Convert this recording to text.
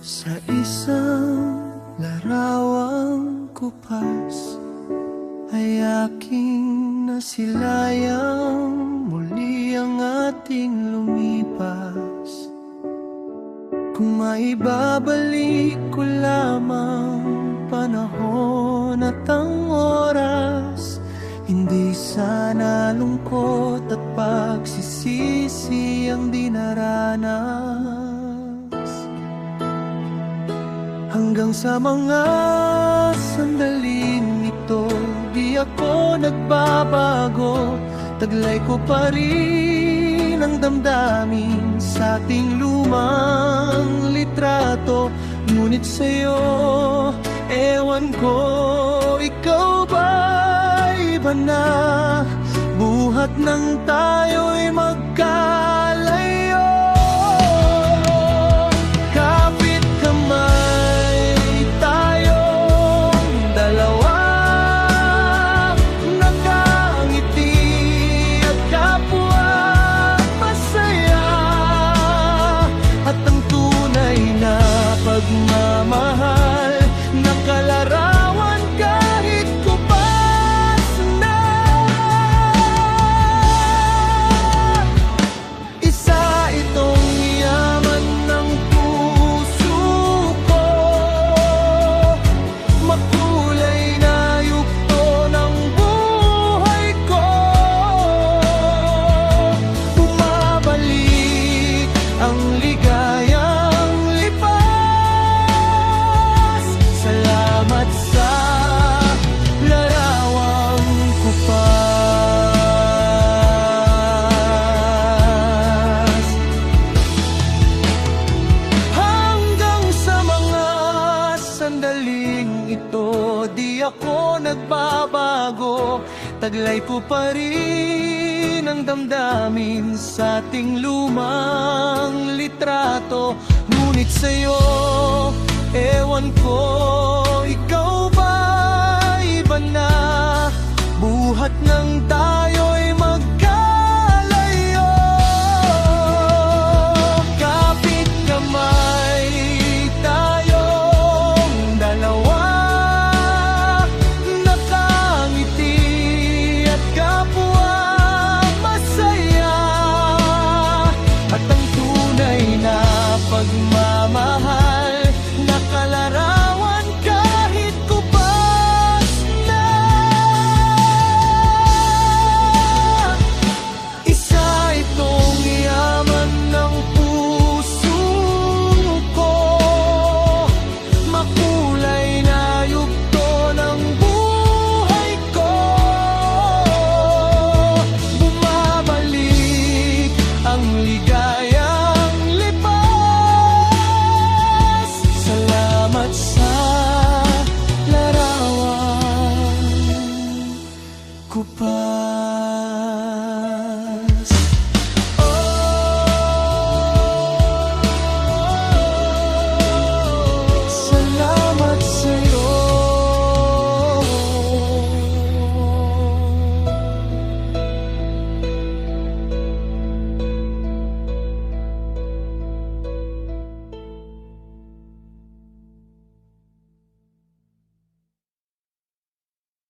Sa isang larawang kupas ay aking nasilayang muli ang ating lumipas. Kung maibabalik ko lamang panahon at ang oras, hindi sana lungkot at pagsisisi ang dinaranas. Hanggang sa mga sandaling ito, di ako nagbabago. Taglay ko pa rin ang damdamin sa ating lumang litrato. Ngunit sa'yo, ewan ko, ikaw ba iba na? Buhat nang tayo'y magkalayo. Kapit kamay tayong dalawa, nakangiti at kapwa masaya. At ang tunay na pagmamahal, nakalarawan kahit kupas na. Isa itong yaman ng puso ko, makulay na yugto ng buhay ko. Bumabalik ang ligayang lipas. Salamat sa larawang kupas. Hanggang sa mga sandaling ito, di ako nagbabago. Taglay ko pa rin ang damdamin sa ating lumang litrato. Ngunit sa'yo,